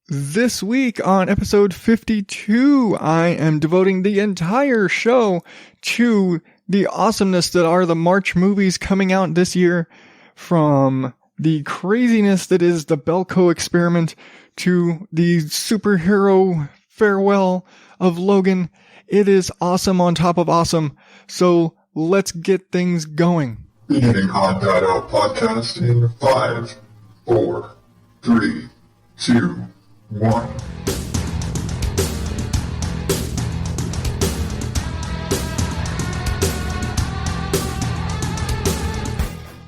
This week on episode 52, I am devoting the entire show to the awesomeness that are the March movies coming out this year, from the craziness that is the Belko Experiment to the superhero farewell of Logan. It is awesome on top of awesome, so let's get things going. Beginning ODO podcast in 5, 4, 3, 2, 1.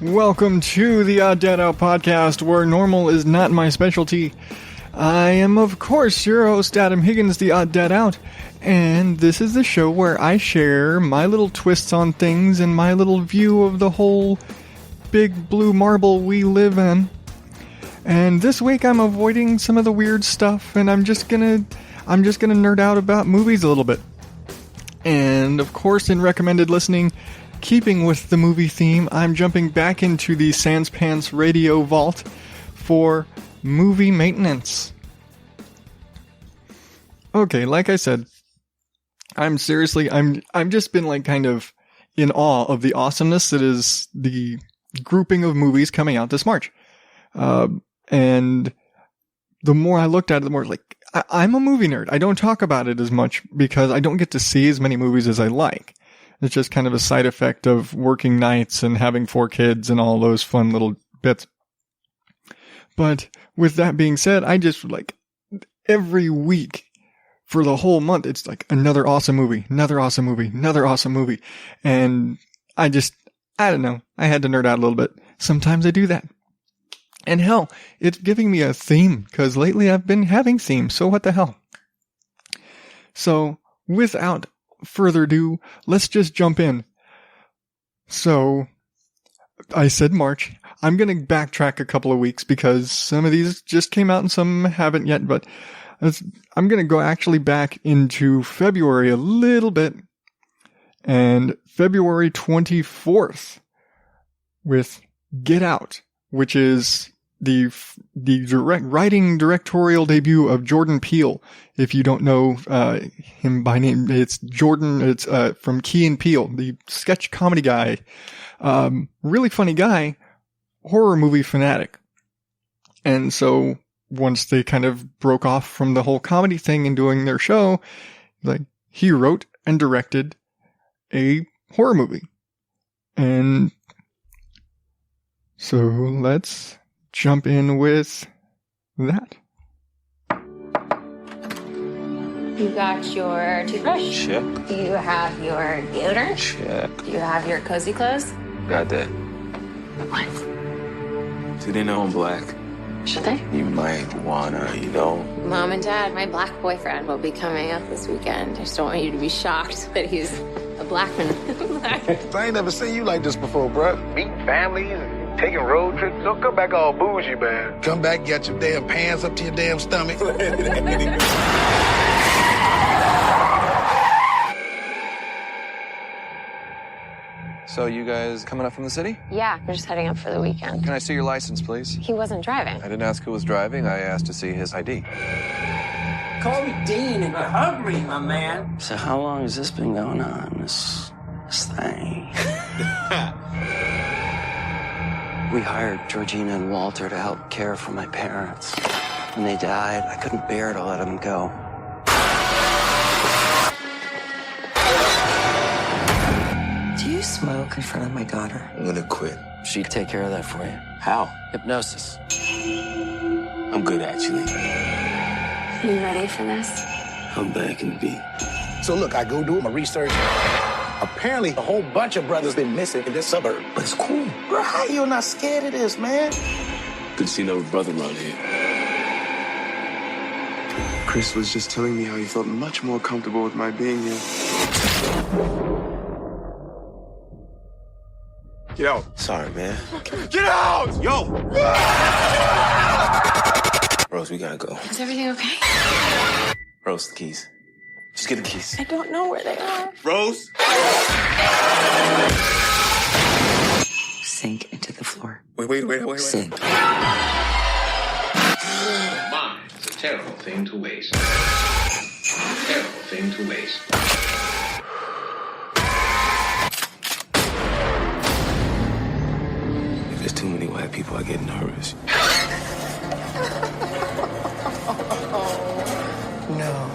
Welcome to the ODO podcast, where normal is not my specialty. I am, of course, your host, Adam Higgins, the Odd Dad Out, and this is the show where I share my little twists on things and my little view of the whole big blue marble we live in. And this week I'm avoiding some of the weird stuff, and I'm just gonna nerd out about movies a little bit. And of course, in recommended listening, keeping with the movie theme, I'm jumping back into the Sanspants Radio vault for movie maintenance. Okay, like I said, I'm just been like kind of in awe of the awesomeness that is the grouping of movies coming out this March. And the more I looked at it, the more like, I'm a movie nerd. I don't talk about it as much because I don't get to see as many movies as I like. It's just kind of a side effect of working nights and having 4 kids and all those fun little bits. But with that being said, I just like every week for the whole month, it's like another awesome movie, another awesome movie, another awesome movie. And I don't know. I had to nerd out a little bit. Sometimes I do that. And hell, it's giving me a theme, because lately I've been having themes, so what the hell? So, without further ado, let's just jump in. So, I said March. I'm going to backtrack a couple of weeks, because some of these just came out and some haven't yet, but I'm going to go actually back into February a little bit, and February 24th with Get Out, which is the directorial debut of Jordan Peele. If you don't know him by name, it's Jordan. It's from Key and Peele, the sketch comedy guy. Really funny guy, horror movie fanatic. And so once they kind of broke off from the whole comedy thing and doing their show, like, he wrote and directed a horror movie. And so let's jump in with that. You got your toothbrush? Check. Do you have your deodorant? Check. Do you have your cozy clothes? Got that. What? Do they know I'm black? Should they? You might wanna, Mom and Dad, my black boyfriend will be coming up this weekend. I just don't want you to be shocked that he's a black man. I ain't never seen you like this before, bruh. Meeting families and taking road trips. Don't come back all bougie, man. Come back, get your damn pants up to your damn stomach. So you guys coming up from the city? Yeah, we're just heading up for the weekend. Can I see your license, please? He wasn't driving. I didn't ask who was driving. I asked to see his ID. Call me Dean if you're hungry, my man. So how long has this been going on, this thing? We hired Georgina and Walter to help care for my parents. When they died, I couldn't bear to let them go. Do you smoke in front of my daughter? I'm gonna quit. She'd take care of that for you. How? Hypnosis. I'm good, actually. You ready for this? How bad can it be? So look, I go do my research. Apparently, a whole bunch of brothers been missing in this suburb. But it's cool. Bro, how you not scared of this, man? Good to see another brother around here. Chris was just telling me how he felt much more comfortable with my being here. Get out. Sorry, man. Get out! Yo! Rose, we gotta go. Is everything okay? Rose, the keys. Just get the keys. I don't know where they are. Rose? Sink into the floor. Wait. Sink. Mom, Terrible thing to waste. Terrible thing to waste. If there's too many white people, I get nervous. No.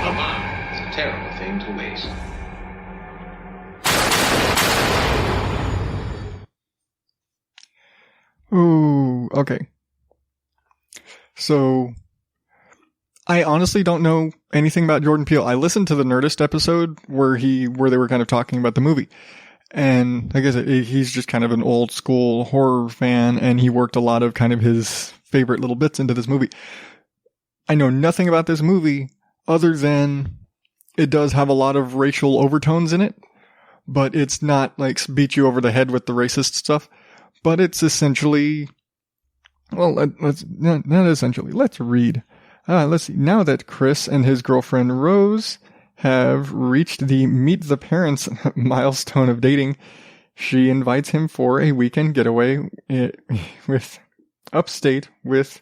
A bomb is a terrible thing to waste. Ooh, okay. So, I honestly don't know anything about Jordan Peele. I listened to the Nerdist episode where they were kind of talking about the movie. And I guess he's just kind of an old school horror fan, and he worked a lot of kind of his favorite little bits into this movie. I know nothing about this movie other than it does have a lot of racial overtones in it, but it's not like beat you over the head with the racist stuff. But it's essentially, well, not essentially. Let's read. Let's see. Now that Chris and his girlfriend Rose have reached the meet the parents milestone of dating, she invites him for a weekend getaway with upstate with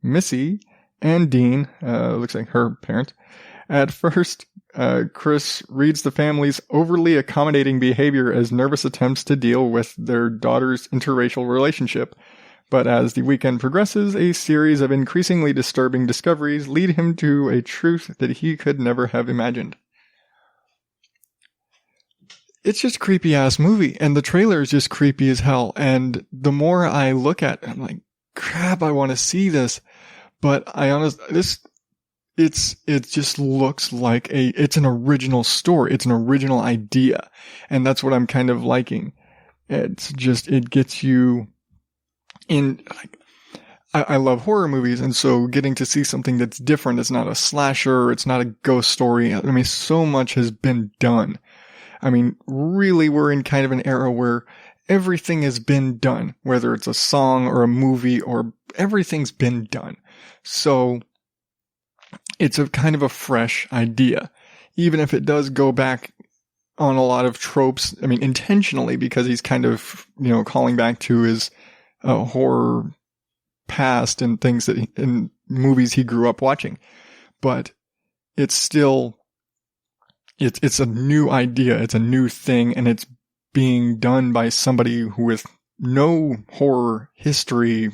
Missy and Dean. Looks like her parent. At first, Chris reads the family's overly accommodating behavior as nervous attempts to deal with their daughter's interracial relationship. But as the weekend progresses, a series of increasingly disturbing discoveries lead him to a truth that he could never have imagined. It's just a creepy-ass movie, and the trailer is just creepy as hell. And the more I look at it, I'm like, crap, I want to see this. But it just looks like it's an original story. It's an original idea. And that's what I'm kind of liking. It gets you in, like, I love horror movies. And so getting to see something that's different, it's not a slasher, it's not a ghost story. I mean, so much has been done. I mean, really, we're in kind of an era where everything has been done, whether it's a song or a movie or everything's been done. So it's a kind of a fresh idea, even if it does go back on a lot of tropes. I mean, intentionally, because he's kind of, calling back to his horror past and things that in movies he grew up watching. But it's still, it's a new idea. It's a new thing, and it's being done by somebody who with no horror history,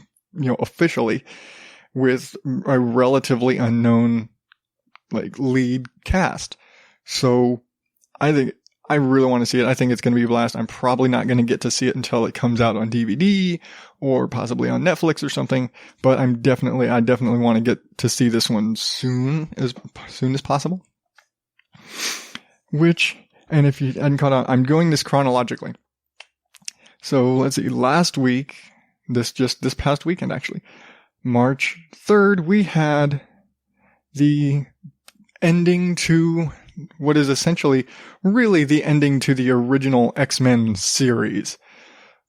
officially, with a relatively unknown, lead cast. So I think I really want to see it. I think it's going to be a blast. I'm probably not going to get to see it until it comes out on DVD or possibly on Netflix or something, but I definitely want to get to see this one soon as possible. And if you hadn't caught on, I'm going this chronologically. So let's see, this past weekend actually, March 3rd, we had the ending to what is essentially really the ending to the original XMen series.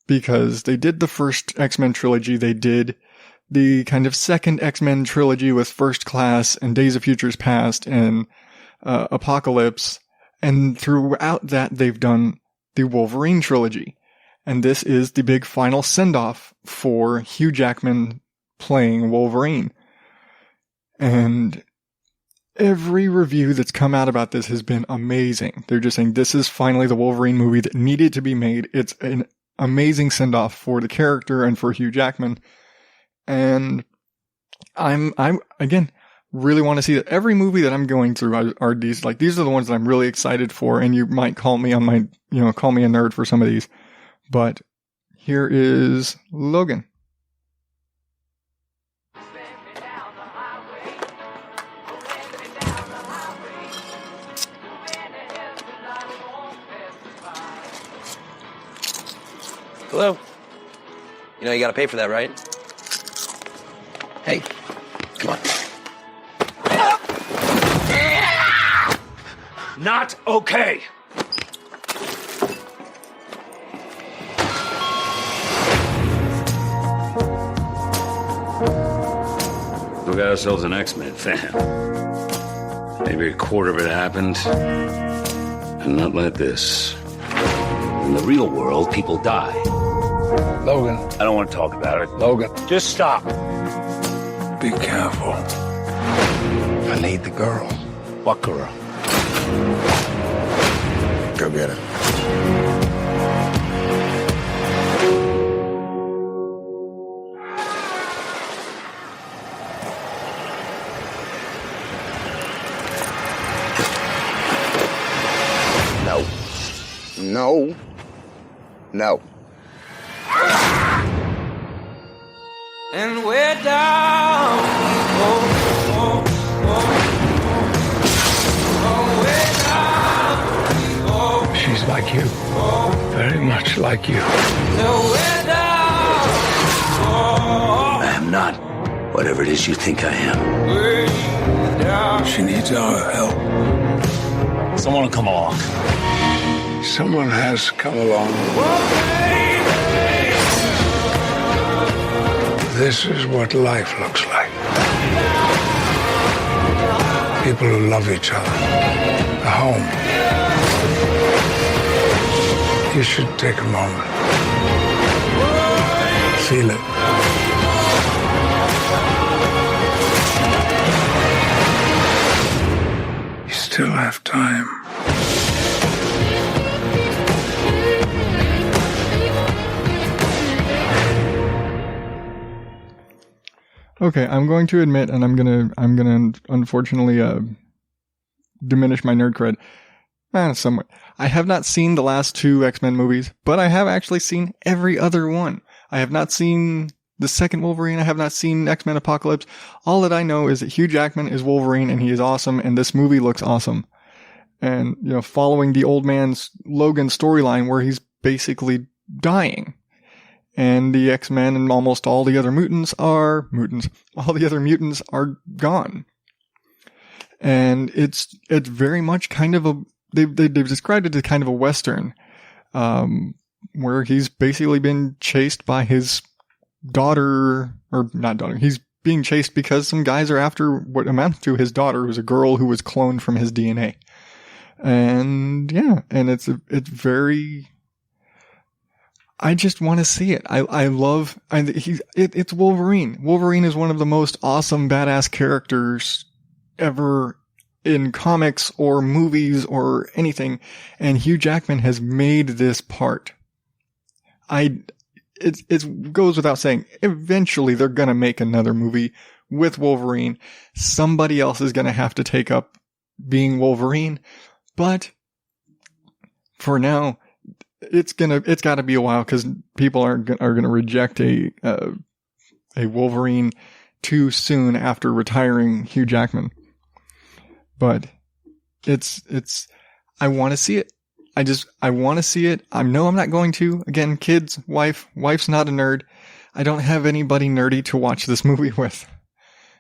Because they did the first XMen trilogy, they did the kind of second XMen trilogy with First Class and Days of Futures Past and Apocalypse. And throughout that, they've done the Wolverine trilogy. And this is the big final send-off for Hugh Jackman playing Wolverine. And every review that's come out about this has been amazing. They're just saying this is finally the Wolverine movie that needed to be made. It's an amazing send-off for the character and for Hugh Jackman. And I'm again, really want to see that. Every movie that I'm going through are these are the ones that I'm really excited for. And you might call me on my, call me a nerd for some of these. But here is Logan. Hello? You know you gotta pay for that, right? Hey, come on. Not okay. We got ourselves an X-Men fan. Maybe a quarter of it happened, and and not like this. In the real world, people die. Logan. I don't want to talk about it. Logan. Just stop. Be careful. I need the girl. What girl? Go get her. No. No. And we're down. She's like you. Very much like you. I am not whatever it is you think I am. She needs our help. Someone will come along. Someone has come along. This is what life looks like. People who love each other. A home. You should take a moment. Feel it. You still have time. Okay, I'm going to admit, and I'm gonna unfortunately diminish my nerd cred somewhat. I have not seen the last 2 X-Men movies, but I have actually seen every other one. I have not seen the second Wolverine. I have not seen X-Men Apocalypse. All that I know is that Hugh Jackman is Wolverine, and he is awesome, and this movie looks awesome. And following the old man's Logan storyline, where he's basically dying. And the X-Men and almost all the other mutants are all the other mutants are gone. And it's very much kind of they've described it as kind of a Western, where he's basically been chased by his daughter, or not daughter. He's being chased because some guys are after what amounts to his daughter, who's a girl who was cloned from his DNA. And yeah, and it's very, I just want to see it. It's Wolverine. Wolverine is one of the most awesome, badass characters ever in comics or movies or anything. And Hugh Jackman has made this part. It goes without saying, eventually they're going to make another movie with Wolverine. Somebody else is going to have to take up being Wolverine. But for now, it's got to be a while, because people are going to reject a Wolverine too soon after retiring Hugh Jackman. But I want to see it. I want to see it. I know I'm not going to. Again, kids, wife's not a nerd. I don't have anybody nerdy to watch this movie with.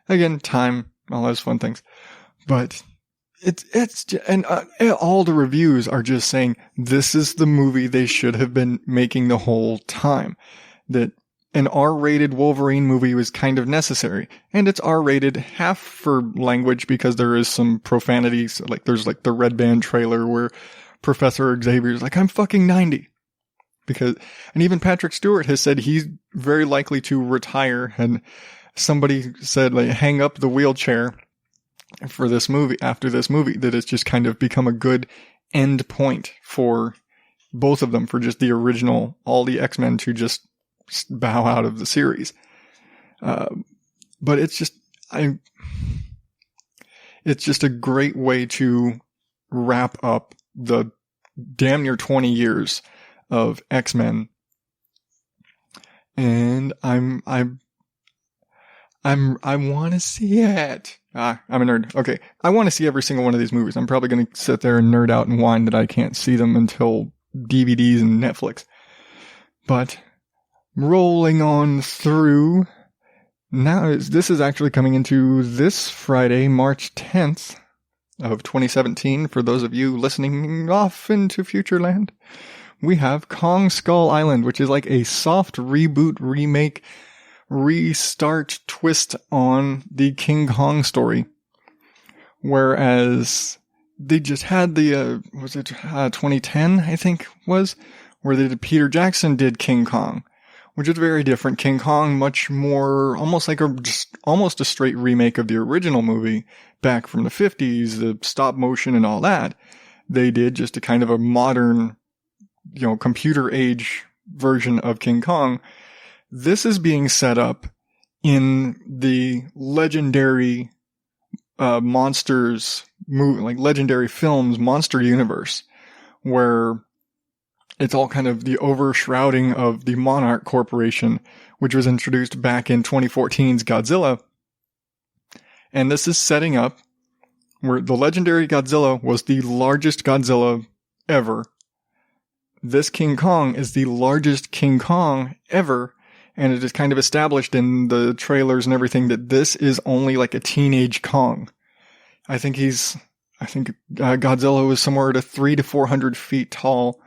Again, time, all those fun things. But all the reviews are just saying this is the movie they should have been making the whole time. That an R-rated Wolverine movie was kind of necessary. And it's R-rated half for language, because there is some profanity. So there's the Red Band trailer where Professor Xavier's like, I'm fucking 90. And even Patrick Stewart has said he's very likely to retire. And somebody said, hang up the wheelchair for this movie, after this movie, that it's just kind of become a good end point for both of them, for just the original, all the X-Men to just bow out of the series. But it's just a great way to wrap up the damn near 20 years of X-Men. And I want to see it. I'm a nerd. Okay. I want to see every single one of these movies. I'm probably going to sit there and nerd out and whine that I can't see them until DVDs and Netflix. But rolling on through, now this is actually coming into this Friday, March 10th of 2017. For those of you listening off into Futureland, we have Kong Skull Island, which is like a soft reboot, remake, restart twist on the King Kong story. Whereas they just had the, 2010, I think was, where Peter Jackson did King Kong, which is very different. King Kong, much more, almost a straight remake of the original movie back from the 50s, the stop motion and all that. They did just a kind of a modern, computer age version of King Kong. This is being set up in the legendary monsters movie, like legendary films monster universe, where it's all kind of the overshrouding of the Monarch Corporation, which was introduced back in 2014's Godzilla. And this is setting up where the legendary Godzilla was the largest Godzilla ever. This King Kong is the largest King Kong ever. And it is kind of established in the trailers and everything that this is only like a teenage Kong. I think Godzilla was somewhere to 300 to 400 feet tall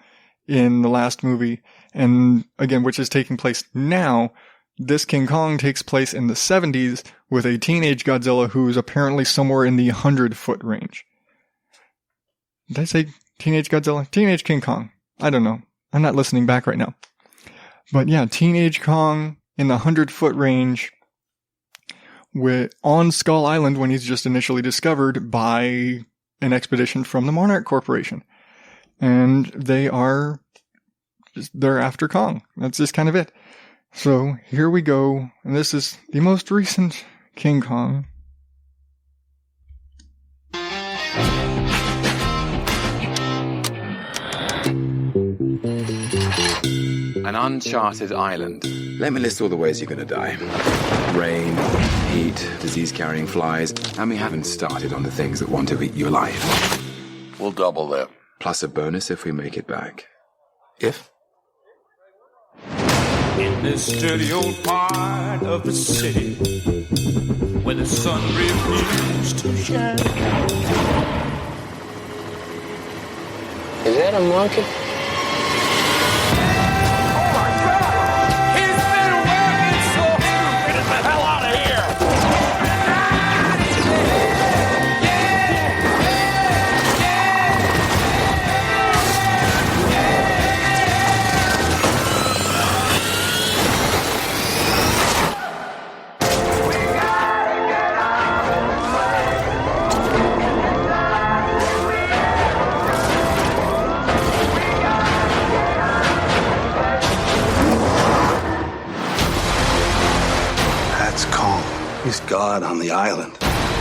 in the last movie. And again, which is taking place now. This King Kong takes place in the 70s with a teenage Godzilla who is apparently somewhere in the 100-foot range. Did I say teenage Godzilla? Teenage King Kong. I don't know. I'm not listening back right now. But yeah, teenage Kong in the 100-foot range on Skull Island when he's just initially discovered by an expedition from the Monarch Corporation. And they're after Kong. That's just kind of it. So here we go. And this is the most recent King Kong. An uncharted island. Let me list all the ways you're going to die. Rain, heat, disease-carrying flies, and we haven't started on the things that want to eat you alive. We'll double them. Plus a bonus if we make it back. If? In this dirty old part of the city where the sun refused to shine. Is that a monkey? He's God on the island.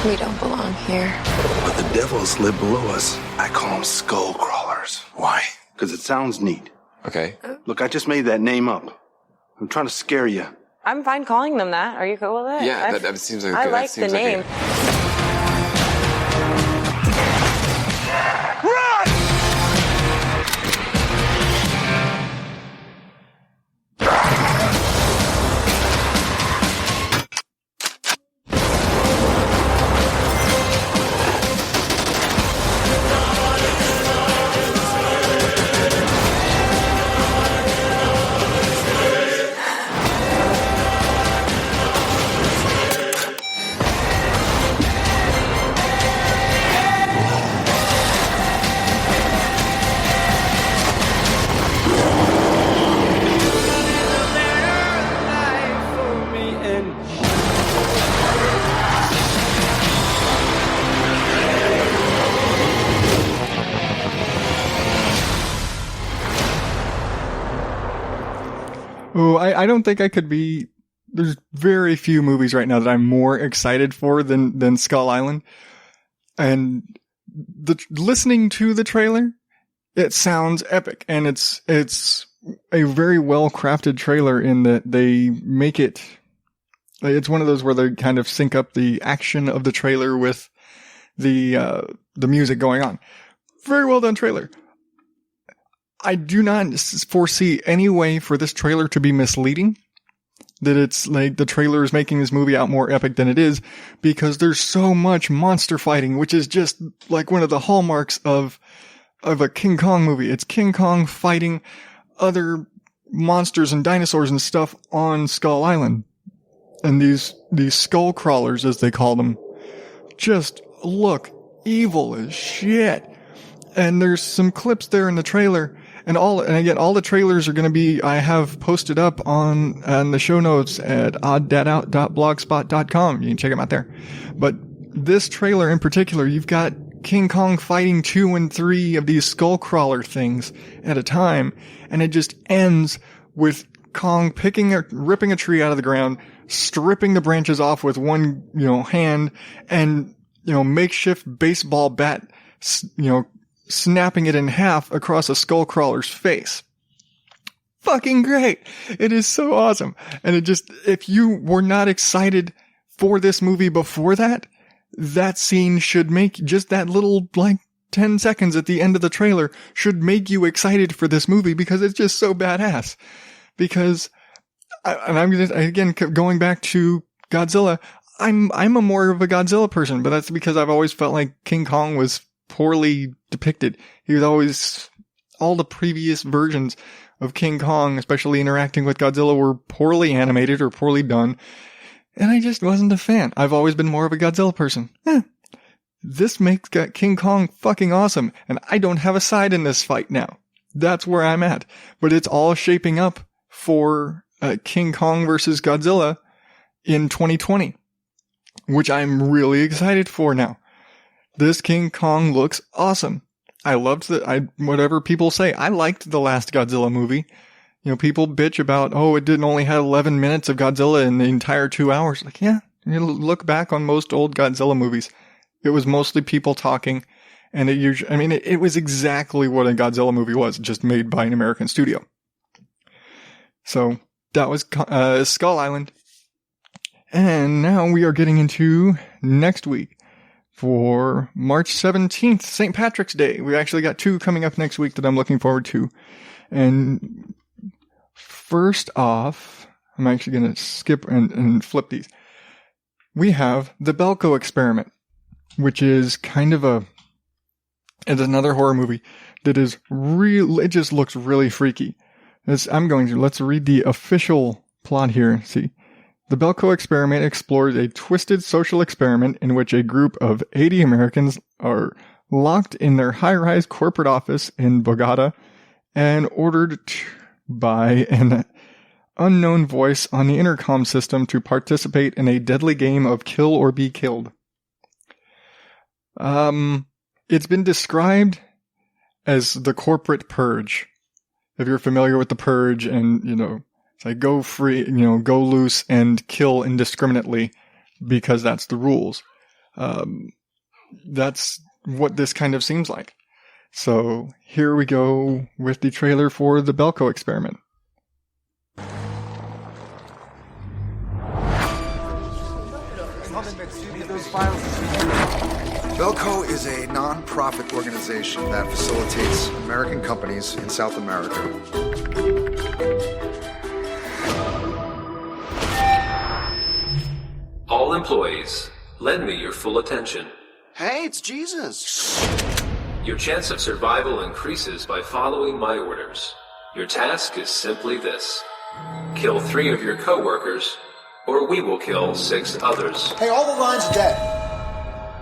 We don't belong here. But the devils live below us. I call them skull crawlers. Why? Because it sounds neat. Okay. Look, I just made that name up. I'm trying to scare you. I'm fine calling them that. Are you cool with it? Yeah, that seems like I like the name. Oh, I don't think I could be. There's very few movies right now that I'm more excited for than Skull Island. And listening to the trailer, it sounds epic, and it's a very well crafted trailer in that they make it. It's one of those where they kind of sync up the action of the trailer with the music going on. Very well done trailer. I do not foresee any way for this trailer to be misleading. That it's like the trailer is making this movie out more epic than it is, because there's so much monster fighting, which is just like one of the hallmarks of a King Kong movie. It's King Kong fighting other monsters and dinosaurs and stuff on Skull Island. And these skull crawlers, as they call them, just look evil as shit. And there's some clips there in the trailer, and again, all the trailers are going to be, I have posted up on the show notes at odddadout.blogspot.com. You can check them out there. But this trailer in particular, you've got King Kong fighting 2 and 3 of these skull crawler things at a time, and it just ends with Kong ripping a tree out of the ground, stripping the branches off with one, hand, and, makeshift baseball bat, snapping it in half across a skull crawler's face. Fucking great. It is so awesome. And if you were not excited for this movie before that scene should make, just that little, 10 seconds at the end of the trailer should make you excited for this movie, because it's just so badass. Because, going back to Godzilla, I'm a more of a Godzilla person, but that's because I've always felt like King Kong was poorly depicted. He was always, all the previous versions of King Kong, especially interacting with Godzilla, were poorly animated or poorly done. And I just wasn't a fan. I've always been more of a Godzilla person. This makes King Kong fucking awesome. And I don't have a side in this fight now. That's where I'm at. But it's all shaping up for King Kong versus Godzilla in 2020, which I'm really excited for now. This King Kong looks awesome. I loved whatever people say. I liked the last Godzilla movie. People bitch about, it didn't only have 11 minutes of Godzilla in the entire 2 hours. You look back on most old Godzilla movies. It was mostly people talking, and it was exactly what a Godzilla movie was, just made by an American studio. So, that was Skull Island. And now we are getting into next week. For March 17th, St. Patrick's Day. We actually got 2 coming up next week that I'm looking forward to. And first off, I'm actually going to skip and flip these. We have the Belko Experiment, which is kind of it's another horror movie that is real. It just looks really freaky. Let's read the official plot here. See. The Belko Experiment explores a twisted social experiment in which a group of 80 Americans are locked in their high-rise corporate office in Bogota and ordered by an unknown voice on the intercom system to participate in a deadly game of kill or be killed. It's been described as the corporate purge. If you're familiar with the Purge and, it's like go free, go loose and kill indiscriminately because that's the rules. That's what this kind of seems like. So here we go with the trailer for the Belko Experiment. Belko is a non-profit organization that facilitates American companies in South America. All employees, lend me your full attention. Hey, it's Jesus. Your chance of survival increases by following my orders. Your task is simply this. Kill 3 of your co-workers, or we will kill 6 others. Hey, all the lines are dead.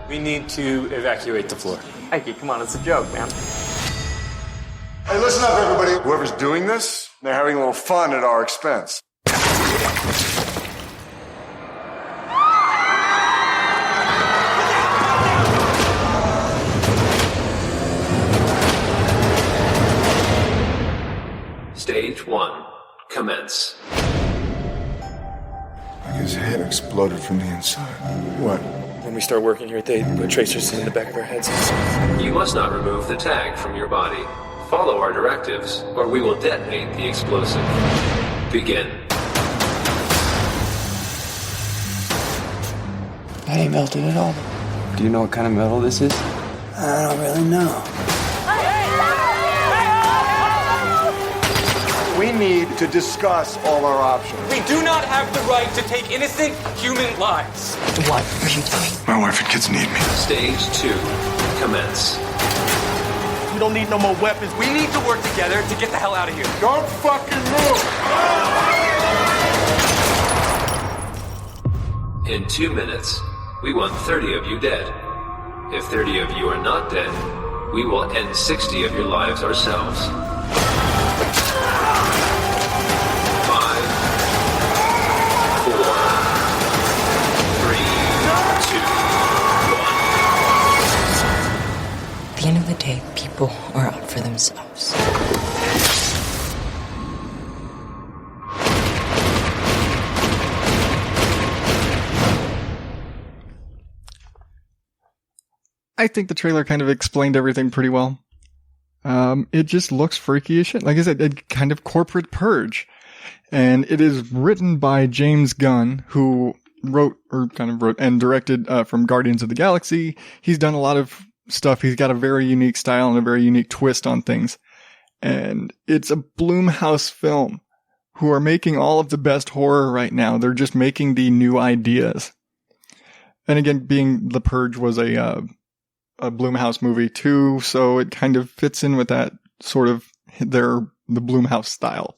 We need to evacuate the floor. Mikey, come on, it's a joke, man. Hey, listen up, everybody. Whoever's doing this, they're having a little fun at our expense. Stage 1. Commence. His head exploded from the inside. What? When we start working here, they put tracers in the back of our heads. You must not remove the tag from your body. Follow our directives, or we will detonate the explosive. Begin. That ain't melted at all. Do you know what kind of metal this is? I don't really know. We need to discuss all our options. We do not have the right to take innocent human lives. What are you doing? My wife and kids need me. Stage 2. Commence. We don't need no more weapons. We need to work together to get the hell out of here. Don't fucking move! In 2 minutes, we want 30 of you dead. If 30 of you are not dead, we will end 60 of your lives ourselves. 5, 4, 3, 2, 1. At the end of the day, people are out for themselves. I think the trailer kind of explained everything pretty well. It just looks freaky as shit. Like I said, it kind of corporate Purge. And it is written by James Gunn, who wrote and directed from Guardians of the Galaxy. He's done a lot of stuff. He's got a very unique style and a very unique twist on things. And it's a Blumhouse film who are making all of the best horror right now. They're just making the new ideas. And again, being The Purge was a Blumhouse movie too, so it kind of fits in with that sort of the Blumhouse style.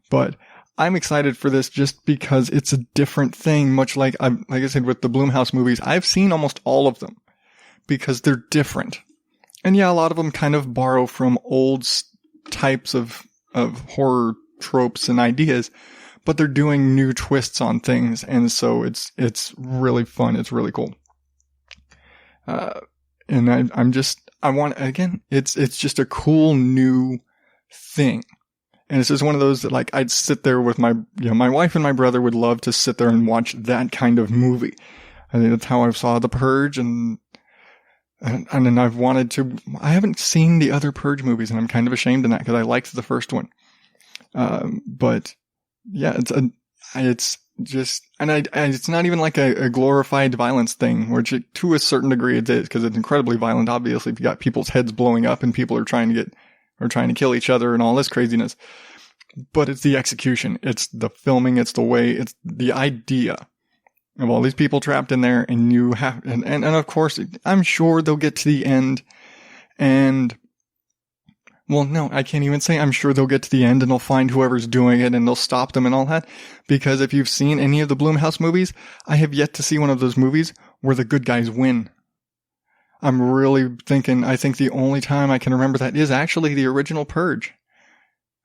But I'm excited for this just because it's a different thing, much like I said with the Blumhouse movies. I've seen almost all of them because they're different. And yeah, a lot of them kind of borrow from old types of horror tropes and ideas, but they're doing new twists on things, and so it's really fun. It's really cool. And it's just a cool new thing. And it's just one of those that like I'd sit there with my wife and my brother would love to sit there and watch that kind of movie. I think that's how I saw The Purge, and then I've wanted to. I haven't seen the other Purge movies, and I'm kind of ashamed of that because I liked the first one. But yeah, it's not even like a glorified violence thing, which to a certain degree it is, because it's incredibly violent. Obviously, if you got people's heads blowing up and people are trying to kill each other and all this craziness. But it's the execution, it's the filming, it's the way, it's the idea of all these people trapped in there, and you have, and of course, I'm sure they'll get to the end, and well, no, I can't even say I'm sure they'll get to the end and they'll find whoever's doing it and they'll stop them and all that. Because if you've seen any of the Blumhouse movies, I have yet to see one of those movies where the good guys win. I'm really thinking, I think the only time I can remember that is actually the original Purge.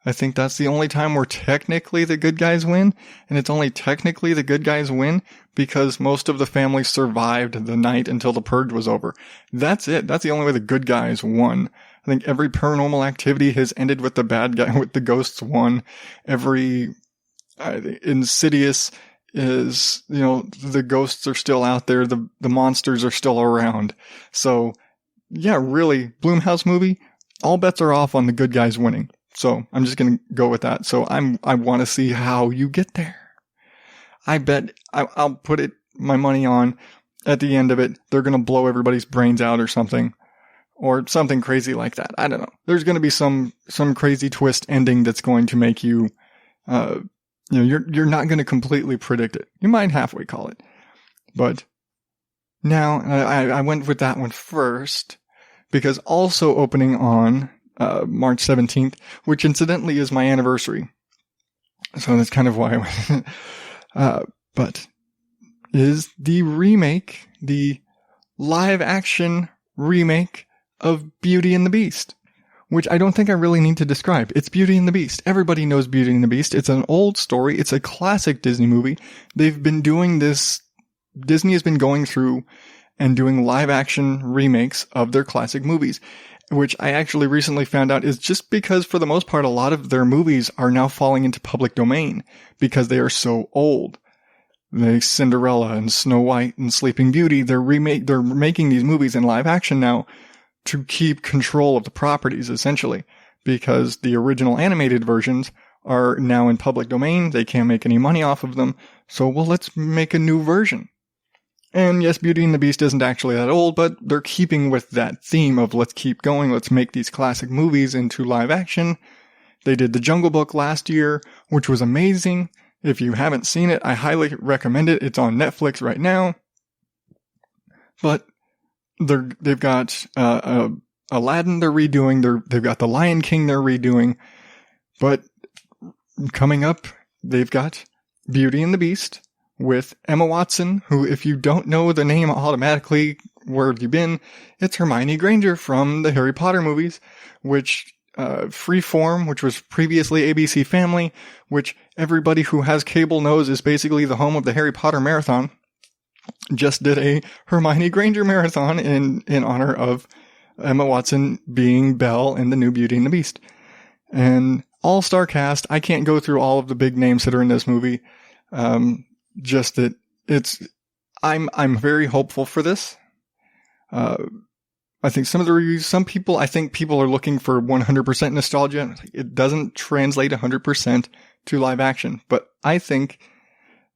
I think that's the only time where technically the good guys win, and it's only technically the good guys win because most of the family survived the night until the Purge was over. That's it. That's the only way the good guys won. I think every Paranormal Activity has ended with the bad guy, with the ghosts won. Every Insidious is, the ghosts are still out there, the monsters are still around. So, yeah, really, Blumhouse movie, all bets are off on the good guys winning. So, I'm just gonna go with that. So, I want to see how you get there. I bet I'll put my money on, at the end of it, they're gonna blow everybody's brains out or something. Or something crazy like that. I don't know. There's going to be some crazy twist ending that's going to make you, you're not going to completely predict it. You might halfway call it. But now I went with that one first because also opening on March 17th, which incidentally is my anniversary. So that's kind of why I went. But is the remake, the live action remake of Beauty and the Beast, which I don't think I really need to describe. It's Beauty and the Beast. Everybody knows Beauty and the Beast. It's an old story. It's a classic Disney movie. They've been doing this. Disney has been going through and doing live action remakes of their classic movies, which I actually recently found out is just because for the most part, a lot of their movies are now falling into public domain because they are so old. Like Cinderella and Snow White and Sleeping Beauty, they're making these movies in live action now to keep control of the properties, essentially, because the original animated versions are now in public domain. They can't make any money off of them. So, well, let's make a new version. And yes, Beauty and the Beast isn't actually that old, but they're keeping with that theme of let's keep going. Let's make these classic movies into live action. They did The Jungle Book last year, which was amazing. If you haven't seen it, I highly recommend it. It's on Netflix right now. But they've got Aladdin they're redoing. They've got The Lion King they're redoing. But coming up, they've got Beauty and the Beast with Emma Watson, who, if you don't know the name automatically, where have you been? It's Hermione Granger from the Harry Potter movies, which Freeform, which was previously ABC Family, which everybody who has cable knows is basically the home of the Harry Potter marathon, just did a Hermione Granger marathon in honor of Emma Watson being Belle in the new Beauty and the Beast. And all-star cast. I can't go through all of the big names that are in this movie. Just that I'm very hopeful for this. I think some of the reviews, I think people are looking for 100% nostalgia. It doesn't translate 100% to live action, but I think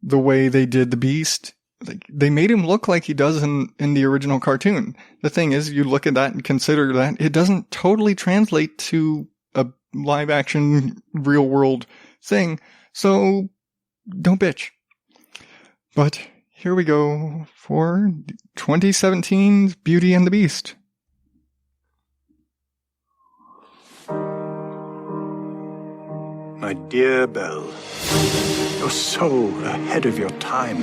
the way they did the Beast, like, they made him look like he does in the original cartoon. The thing is, you look at that and consider that it doesn't totally translate to a live action real world thing. So don't bitch. But here we go for 2017's Beauty and the Beast. My dear Belle, you're so ahead of your time.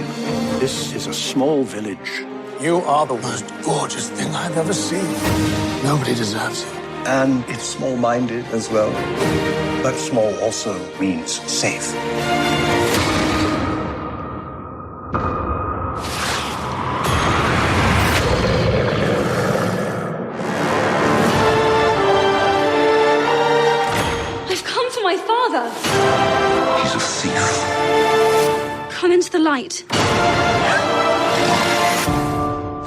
This is a small village. You are the most gorgeous thing I've ever seen. Nobody deserves you. And it's small-minded as well. But small also means safe. I've come for my father. He's a thief. Come into the light.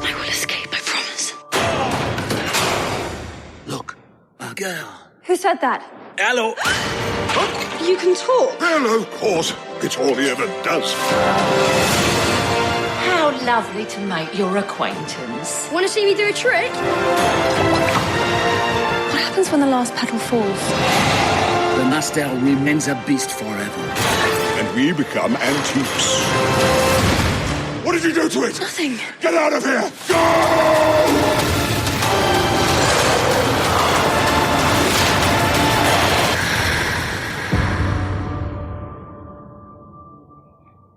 I will escape, I promise. Look, a girl. Who said that? Hello. You can talk. Well, of course. It's all he ever does. How lovely to make your acquaintance. Want to see me do a trick? What happens when the last petal falls? The master remains a beast forever. And we become antiques. What did you do to it? Nothing. Get out of here! Go!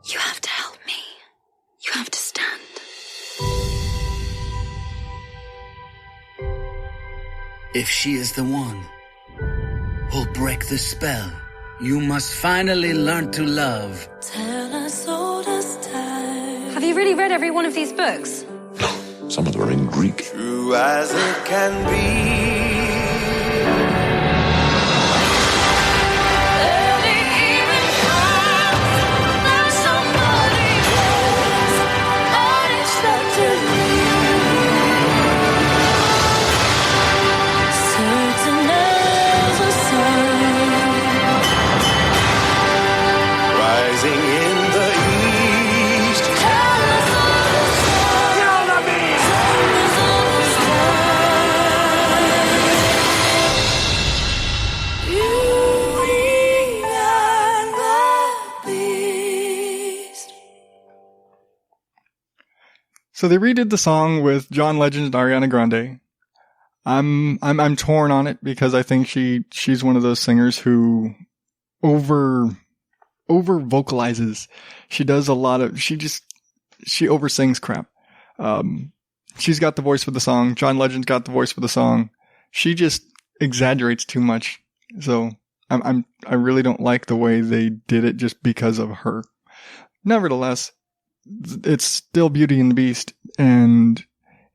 You have to help me. You have to stand. If she is the one who'll break the spell, you must finally learn to love. Tell us all this time. Have you really read every one of these books? Some of them are in Greek. True as it can be. So they redid the song with John Legend and Ariana Grande. I'm torn on it because I think she's one of those singers who over vocalizes. She does a lot of, she oversins crap. She's got the voice for the song. John Legend's got the voice for the song. She just exaggerates too much. So I really don't like the way they did it just because of her. Nevertheless, it's still Beauty and the Beast, and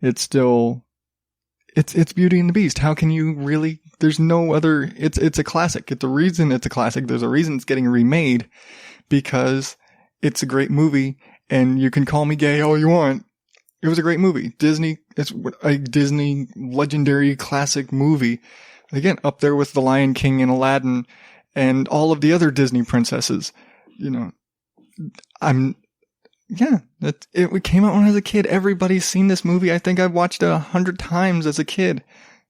it's Beauty and the Beast. How can you really, there's no other, it's a classic. It's a reason it's a classic. There's a reason it's getting remade, because it's a great movie, and you can call me gay all you want. It was a great movie. It's a Disney legendary classic movie. Again, up there with The Lion King and Aladdin and all of the other Disney princesses. You know, it came out when I was a kid. Everybody's seen this movie. I think I've watched it 100 times as a kid.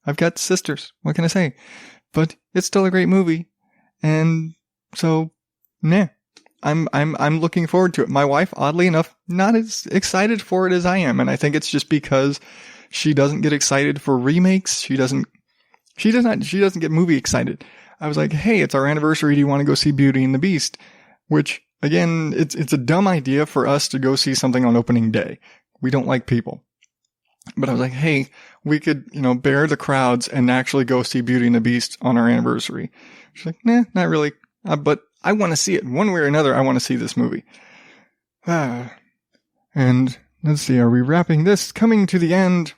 I've got sisters. What can I say? But it's still a great movie. And so, I'm looking forward to it. My wife, oddly enough, not as excited for it as I am. And I think it's just because she doesn't get excited for remakes. She doesn't get movie excited. I was like, hey, it's our anniversary. Do you want to go see Beauty and the Beast? Which, again, it's a dumb idea for us to go see something on opening day. We don't like people. But I was like, hey, we could, bear the crowds and actually go see Beauty and the Beast on our anniversary. She's like, nah, not really. But I want to see it. One way or another, I want to see this movie. And let's see, are we wrapping this? Coming to the end.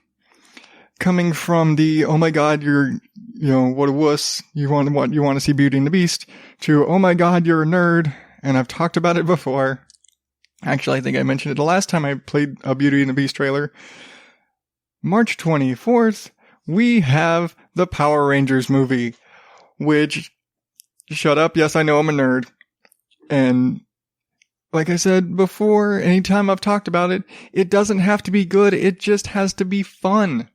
Coming from the, oh my God, you're, what a wuss. You want to see Beauty and the Beast, to, oh my God, you're a nerd. And I've talked about it before. Actually, I think I mentioned it the last time I played a Beauty and the Beast trailer. March 24th, we have the Power Rangers movie, which, shut up, yes, I know I'm a nerd. And like I said before, anytime I've talked about it, it doesn't have to be good, it just has to be fun.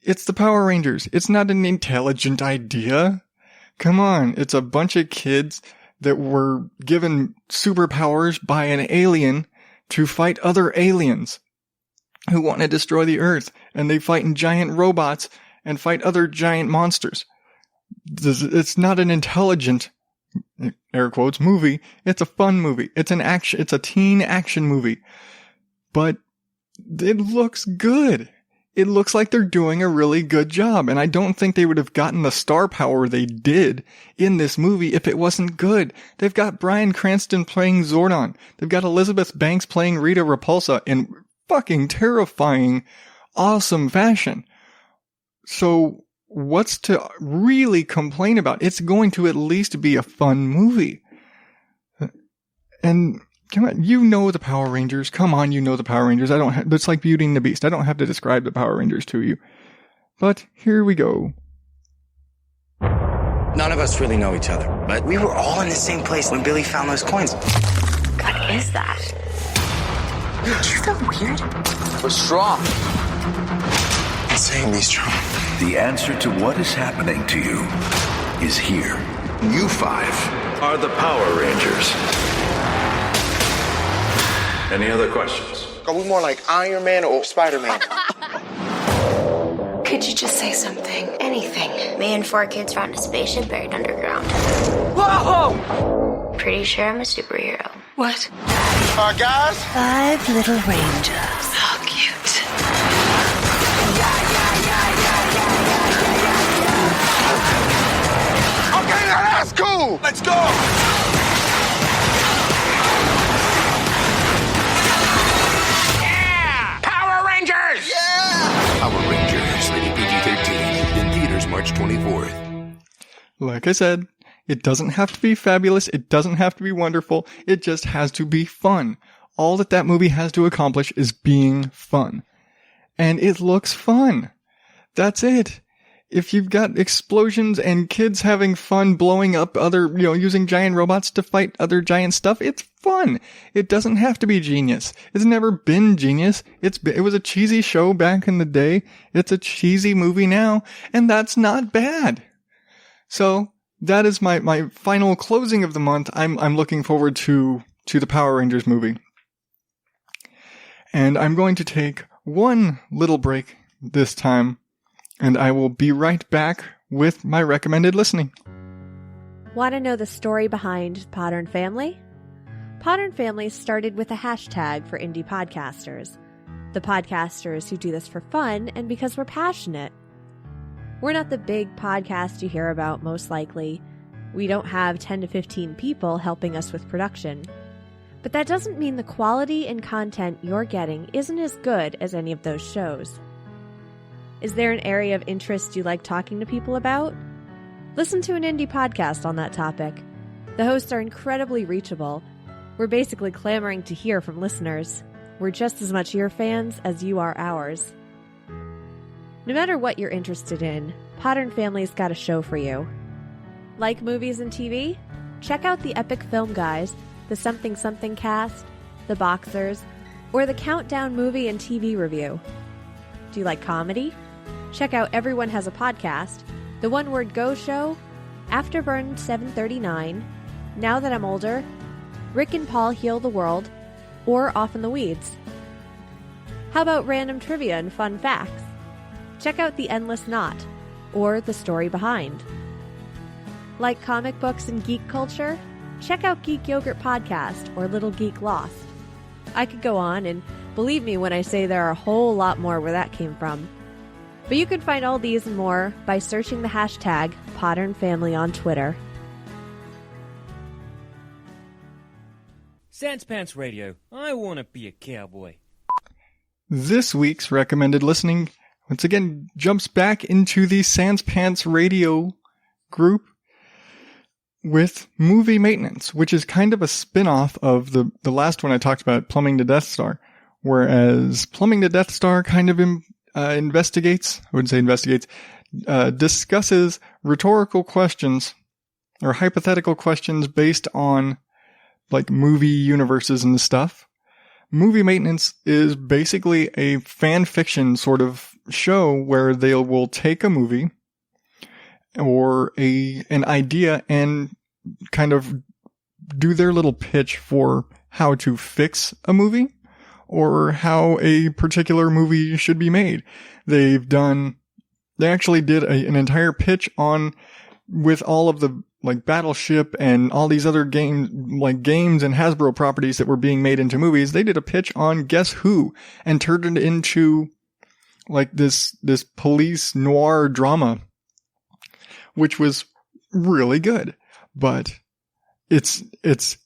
It's the Power Rangers. It's not an intelligent idea. Come on, it's a bunch of kids that were given superpowers by an alien to fight other aliens who want to destroy the Earth. And they fight in giant robots and fight other giant monsters. It's not an intelligent, air quotes, movie. It's a fun movie. It's a teen action movie. But it looks good. It looks like they're doing a really good job, and I don't think they would have gotten the star power they did in this movie if it wasn't good. They've got Bryan Cranston playing Zordon. They've got Elizabeth Banks playing Rita Repulsa in fucking terrifying, awesome fashion. So what's to really complain about? It's going to at least be a fun movie. And come on, the Power Rangers. Come on, the Power Rangers. It's like Beauty and the Beast. I don't have to describe the Power Rangers to you. But here we go. None of us really know each other, but we were all in the same place when Billy found those coins. What is that? Do you feel weird? We're strong. I'm saying be strong. The answer to what is happening to you is here. You 5 are the Power Rangers. Any other questions? Are we more like Iron Man or Spider-Man? Could you just say something? Anything. Me and 4 kids found a spaceship buried underground. Whoa! Pretty sure I'm a superhero. What? Guys? 5 little rangers. How cute. Okay, now that's cool! Let's go! Power Rangers, rated PG-13, in theaters March 24th. Like I said, it doesn't have to be fabulous, it doesn't have to be wonderful, it just has to be fun. All that movie has to accomplish is being fun. And it looks fun. That's it. If you've got explosions and kids having fun blowing up other, using giant robots to fight other giant stuff, it's fun. It doesn't have to be genius. It's never been genius. It was a cheesy show back in the day. It's a cheesy movie now, and that's not bad. So that is my final closing of the month. I'm looking forward to the Power Rangers movie. And I'm going to take one little break this time. And I will be right back with my recommended listening. Want to know the story behind Podern Family? Podern Family started with a hashtag for indie podcasters. The podcasters who do this for fun and because we're passionate. We're not the big podcast you hear about, most likely. We don't have 10 to 15 people helping us with production. But that doesn't mean the quality and content you're getting isn't as good as any of those shows. Is there an area of interest you like talking to people about? Listen to an indie podcast on that topic. The hosts are incredibly reachable. We're basically clamoring to hear from listeners. We're just as much your fans as you are ours. No matter what you're interested in, Podern Family's got a show for you. Like movies and TV? Check out the Epic Film Guys, the Something Something Cast, the Boxers, or the Countdown Movie and TV Review. Do you like comedy? Check out Everyone Has a Podcast, The One Word Go Show, Afterburn 739, Now That I'm Older, Rick and Paul Heal the World, or Off in the Weeds. How about random trivia and fun facts? Check out The Endless Knot, or The Story Behind. Like comic books and geek culture? Check out Geek Yogurt Podcast or Little Geek Lost. I could go on, and Believe me when I say there are a whole lot more where that came from. But you can find all these and more by searching the hashtag #PodernFamily on Twitter. Sanspants Radio. I want to be a cowboy. This week's recommended listening, once again, jumps back into the Sanspants Radio group with Movie Maintenance, which is kind of a spin-off of the last one I talked about, Plumbing the Death Star. Whereas Plumbing the Death Star kind of discusses rhetorical questions or hypothetical questions based on like movie universes and stuff. Movie Maintenance is basically a fan fiction sort of show where they will take a movie or an idea and kind of do their little pitch for how to fix a movie or how a particular movie should be made. They actually did an entire pitch on with all of the like Battleship and all these other games and Hasbro properties that were being made into movies. They did a pitch on Guess Who and turned it into like this police noir drama, which was really good. But it fits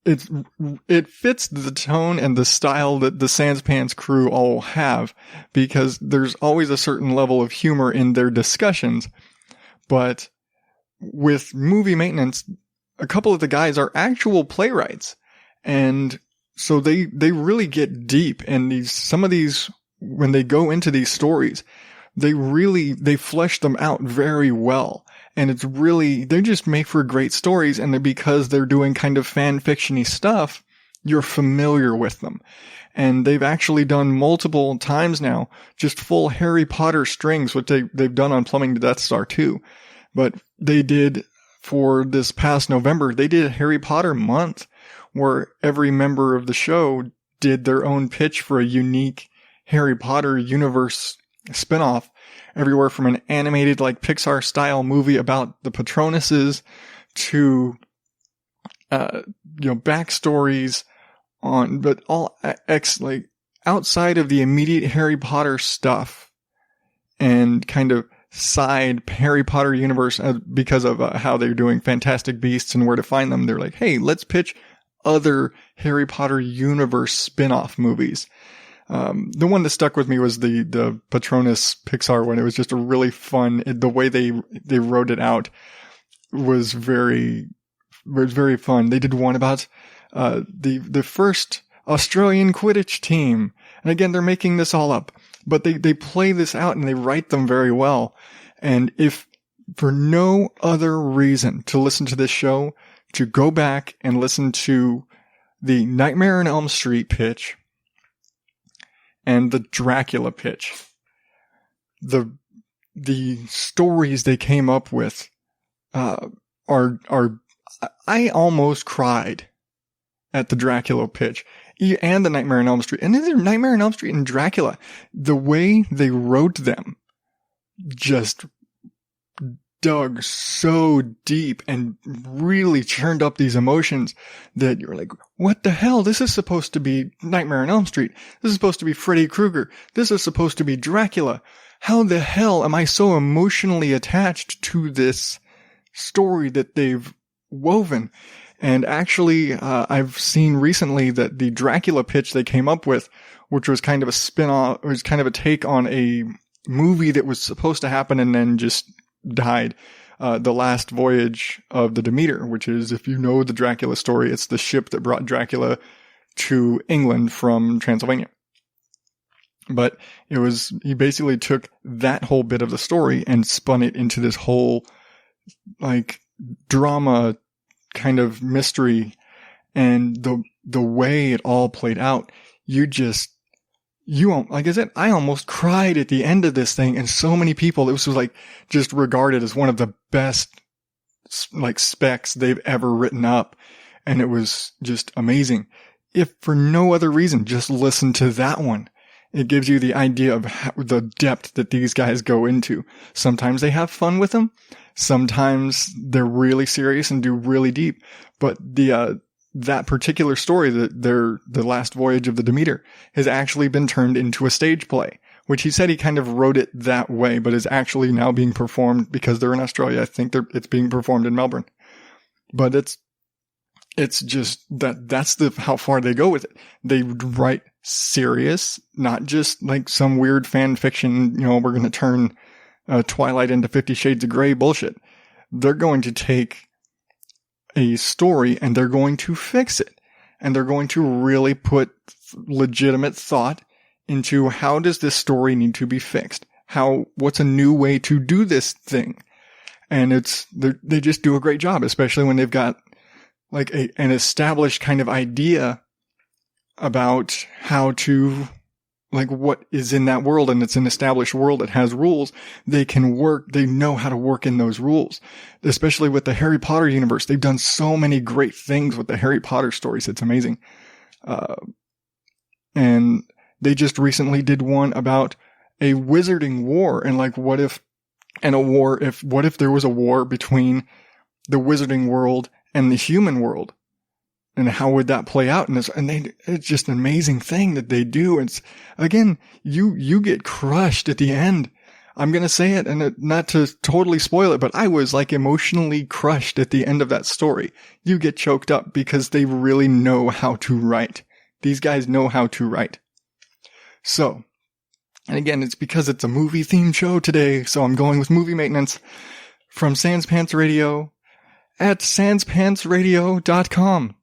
the tone and the style that the Sanspants crew all have, because there's always a certain level of humor in their discussions. But with Movie Maintenance, a couple of the guys are actual playwrights. And so they really get deep. And some of these, when they go into these stories, they flesh them out very well. And they just make for great stories. And because they're doing kind of fan fiction-y stuff, you're familiar with them. And they've actually done multiple times now, just full Harry Potter strings, which they've done on Plumbing the Death Star too. But they did, for this past November, they did a Harry Potter month where every member of the show did their own pitch for a unique Harry Potter universe spinoff, everywhere from an animated like Pixar style movie about the Patronuses to, backstories but all outside of the immediate Harry Potter stuff and kind of side Harry Potter universe because of how they're doing Fantastic Beasts and where to find them. They're like, hey, let's pitch other Harry Potter universe spin-off movies. The one that stuck with me was the Patronus Pixar one. It was just a really fun, the way they wrote it out was very fun. They did one about, the first Australian Quidditch team. And again, they're making this all up, but they play this out and they write them very well. And if for no other reason to listen to this show, to go back and listen to the Nightmare on Elm Street pitch and the Dracula pitch. The stories they came up with are I almost cried at the Dracula pitch and the Nightmare on Elm Street. And either Nightmare on Elm Street and Dracula, the way they wrote them just dug so deep and really churned up these emotions that you're like, what the hell? This is supposed to be Nightmare on Elm Street. This is supposed to be Freddy Krueger. This is supposed to be Dracula. How the hell am I so emotionally attached to this story that they've woven? And actually, I've seen recently that the Dracula pitch they came up with, which was kind of a spin-off, was kind of a take on a movie that was supposed to happen and then just died, The Last Voyage of the Demeter, which is, if you know the Dracula story, it's the ship that brought Dracula to England from Transylvania. But he basically took that whole bit of the story and spun it into this whole, drama kind of mystery. And the way it all played out, like I said, I almost cried at the end of this thing, and so many people, this was just regarded as one of the best, specs they've ever written up. And it was just amazing. If for no other reason, just listen to that one. It gives you the idea of the depth that these guys go into. Sometimes they have fun with them. Sometimes they're really serious and do really deep. But the that particular story, the last voyage of the Demeter, has actually been turned into a stage play, which he said he kind of wrote it that way, but is actually now being performed because they're in Australia. I think it's being performed in Melbourne, but it's just that's how far they go with it. They write serious, not just like some weird fan fiction, we're going to turn Twilight into 50 Shades of Grey bullshit. They're going to take a story and they're going to fix it. And they're going to really put legitimate thought into how does this story need to be fixed? What's a new way to do this thing? And they just do a great job, especially when they've got like an established kind of idea about how to, like what is in that world, and it's an established world that has rules. They know how to work in those rules, especially with the Harry Potter universe. They've done so many great things with the Harry Potter stories. It's amazing. And they just recently did one about a wizarding war, and like what if there was a war between the wizarding world and the human world, and how would that play out in this? And it's just an amazing thing that they do. It's again, you get crushed at the end. I'm going to say it, and not to totally spoil it, but I was like emotionally crushed at the end of that story. You get choked up because they really know how to write. These guys know how to write. So, and again, it's because it's a movie themed show today. So I'm going with movie maintenance from Sanspants Radio at sanspantsradio.com.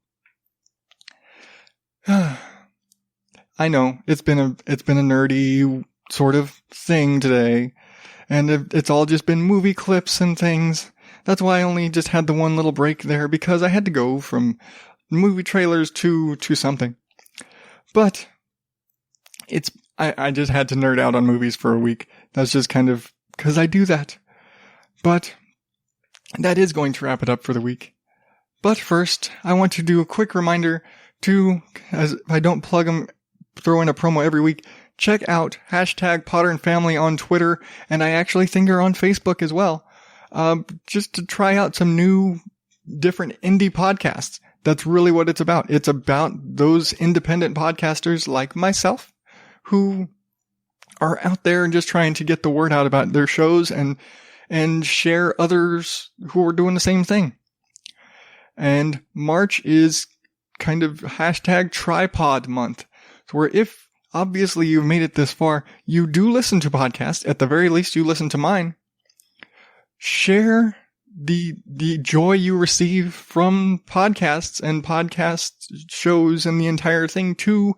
I know it's been a nerdy sort of thing today, and it's all just been movie clips and things. That's why I only just had the one little break there, because I had to go from movie trailers to something. But I just had to nerd out on movies for a week. That's just kind of because I do that. But that is going to wrap it up for the week. But first, I want to do a quick reminder to, as I don't plug them, throw in a promo every week, check out #PotterandFamily on Twitter, and I actually think they're on Facebook as well, just to try out some new, different indie podcasts. That's really what it's about. It's about those independent podcasters like myself who are out there and just trying to get the word out about their shows and share others who are doing the same thing. And March is kind of #tripod month. So where if obviously you've made it this far, you do listen to podcasts, at the very least you listen to mine, share the joy you receive from podcasts and podcast shows and the entire thing to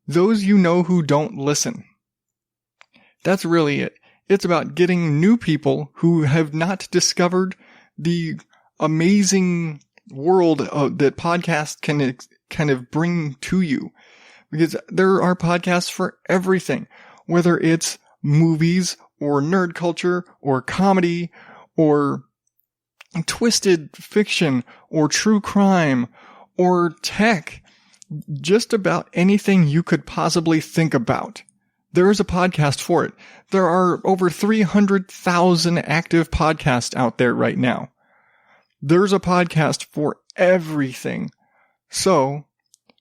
those you know who don't listen. That's really it. It's about getting new people who have not discovered the amazing world that podcasts can kind of bring to you. Because there are podcasts for everything, whether it's movies or nerd culture or comedy or twisted fiction or true crime or tech. Just about anything you could possibly think about. There is a podcast for it. There are over 300,000 active podcasts out there right now. There's a podcast for everything. So,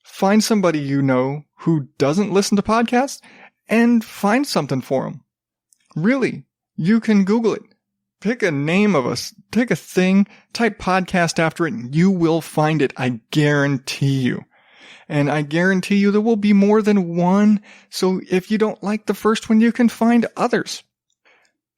find somebody you know who doesn't listen to podcasts and find something for them. Really, you can Google it. Pick a name of us, pick a thing, type podcast after it, and you will find it. I guarantee you. And I guarantee you there will be more than one. So if you don't like the first one, you can find others.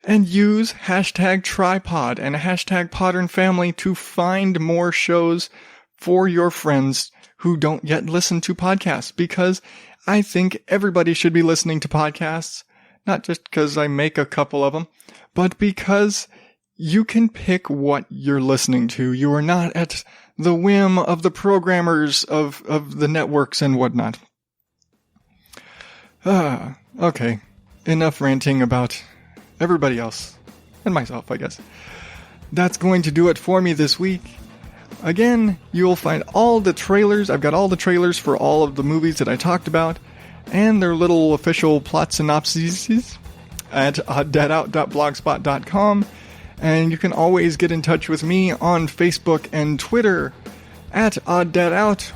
And use #tripod and #PotterandFamily to find more shows for your friends who don't yet listen to podcasts. Because I think everybody should be listening to podcasts. Not just because I make a couple of them, but because you can pick what you're listening to. You are not at the whim of the programmers of the networks and whatnot. Okay. Enough ranting about everybody else. And myself, I guess. That's going to do it for me this week. Again, you'll find all the trailers. I've got all the trailers for all of the movies that I talked about, and their little official plot synopses at deadout.blogspot.com. And you can always get in touch with me on Facebook and Twitter at OddDadOut.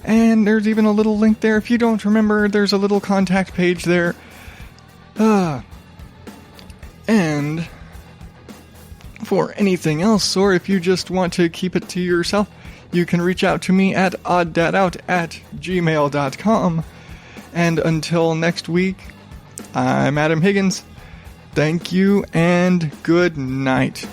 And there's even a little link there. If you don't remember, there's a little contact page there. And for anything else, or if you just want to keep it to yourself, you can reach out to me at odddadout@gmail.com. And until next week, I'm Adam Higgins. Thank you and good night.